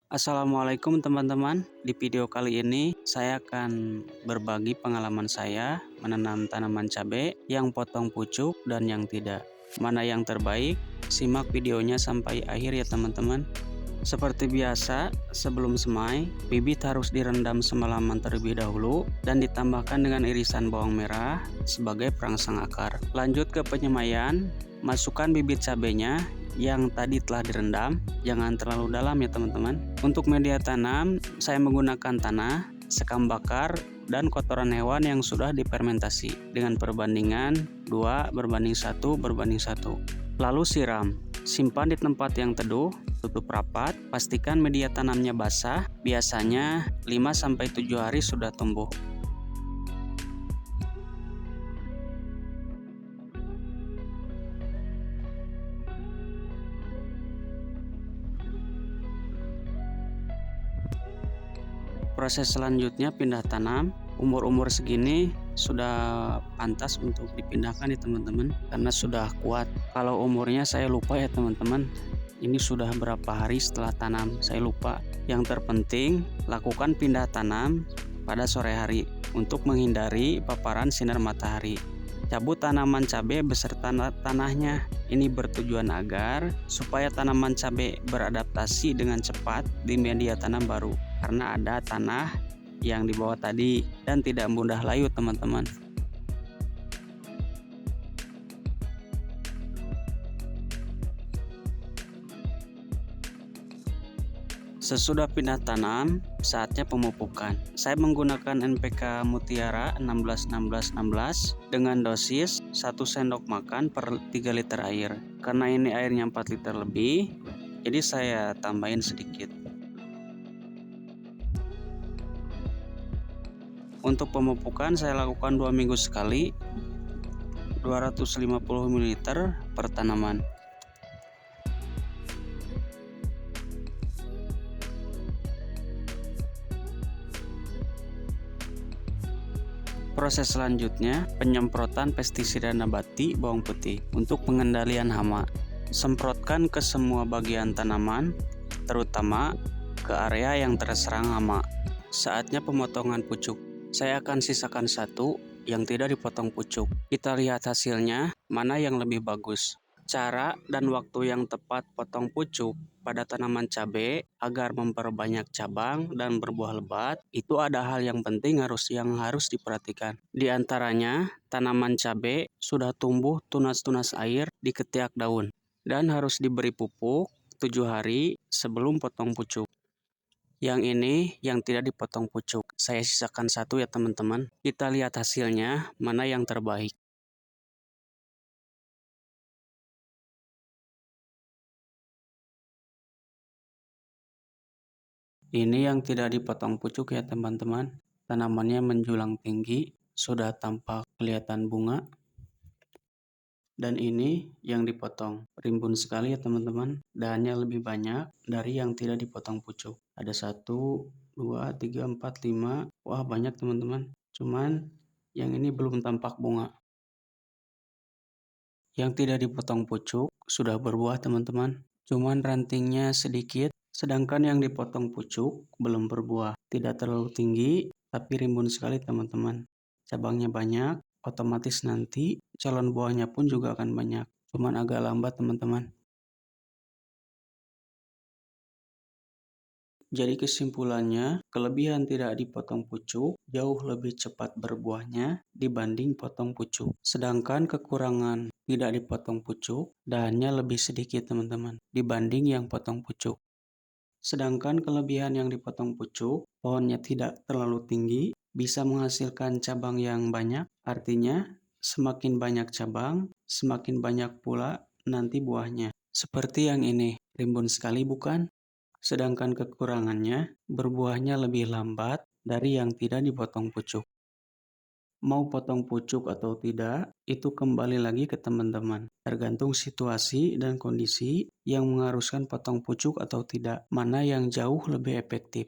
Assalamualaikum teman-teman. Di video kali ini saya akan berbagi pengalaman saya menanam tanaman cabai yang potong pucuk dan yang tidak. Mana yang terbaik? Simak videonya sampai akhir ya teman-teman. Seperti biasa, sebelum semai, bibit harus direndam semalaman terlebih dahulu dan ditambahkan dengan irisan bawang merah sebagai perangsang akar. Lanjut ke penyemaian, masukkan bibit cabainya yang tadi telah direndam, jangan terlalu dalam ya teman-teman. Untuk media tanam, saya menggunakan tanah, sekam bakar, dan kotoran hewan yang sudah difermentasi dengan perbandingan 2:1:1. Lalu siram, simpan di tempat yang teduh, tutup rapat, pastikan media tanamnya basah, biasanya 5-7 hari sudah tumbuh. Proses selanjutnya pindah tanam. Umur-umur segini sudah pantas untuk dipindahkan ya teman-teman, karena sudah kuat. Kalau umurnya saya lupa ya teman-teman, ini sudah berapa hari setelah tanam saya lupa. Yang terpenting lakukan pindah tanam pada sore hari untuk menghindari paparan sinar matahari. Cabut tanaman cabai beserta tanahnya. Ini bertujuan agar supaya tanaman cabai beradaptasi dengan cepat di media tanam baru, karena ada tanah yang di bawah tadi dan tidak mudah layu teman-teman. Sesudah pindah tanam, saatnya pemupukan. Saya menggunakan NPK Mutiara 16-16-16 dengan dosis 1 sendok makan per 3 liter air. Karena ini airnya 4 liter lebih, jadi saya tambahin sedikit. Untuk pemupukan saya lakukan 2 minggu sekali, 250 ml per tanaman. Proses selanjutnya, penyemprotan pestisida nabati bawang putih untuk pengendalian hama. Semprotkan ke semua bagian tanaman, terutama ke area yang terserang hama. Saatnya pemotongan pucuk. Saya akan sisakan satu yang tidak dipotong pucuk. Kita lihat hasilnya, mana yang lebih bagus. Cara dan waktu yang tepat potong pucuk pada tanaman cabai agar memperbanyak cabang dan berbuah lebat, itu ada hal yang penting yang harus diperhatikan. Di antaranya, tanaman cabai sudah tumbuh tunas-tunas air di ketiak daun dan harus diberi pupuk 7 hari sebelum potong pucuk. Yang ini yang tidak dipotong pucuk. Saya sisakan satu ya teman-teman. Kita lihat hasilnya, mana yang terbaik. Ini yang tidak dipotong pucuk ya teman-teman. Tanamannya menjulang tinggi, sudah tampak kelihatan bunga. Dan ini yang dipotong. Rimbun sekali ya teman-teman. Dahannya lebih banyak dari yang tidak dipotong pucuk. Ada 1, 2, 3, 4, 5. Wah, banyak teman-teman. Cuman yang ini belum tampak bunga. Yang tidak dipotong pucuk sudah berbuah teman-teman. Cuman rantingnya sedikit. Sedangkan yang dipotong pucuk belum berbuah. Tidak terlalu tinggi, tapi rimbun sekali teman-teman. Cabangnya banyak, otomatis nanti calon buahnya pun juga akan banyak. Cuman agak lambat teman-teman. Jadi kesimpulannya, kelebihan tidak dipotong pucuk jauh lebih cepat berbuahnya dibanding potong pucuk. Sedangkan kekurangan tidak dipotong pucuk, dahannya lebih sedikit teman-teman dibanding yang potong pucuk. Sedangkan kelebihan yang dipotong pucuk, pohonnya tidak terlalu tinggi, bisa menghasilkan cabang yang banyak. Artinya, semakin banyak cabang, semakin banyak pula nanti buahnya. Seperti yang ini, rimbun sekali bukan? Sedangkan kekurangannya, berbuahnya lebih lambat dari yang tidak dipotong pucuk. Mau potong pucuk atau tidak, itu kembali lagi ke teman-teman. Tergantung situasi dan kondisi yang mengharuskan potong pucuk atau tidak. Mana yang jauh lebih efektif.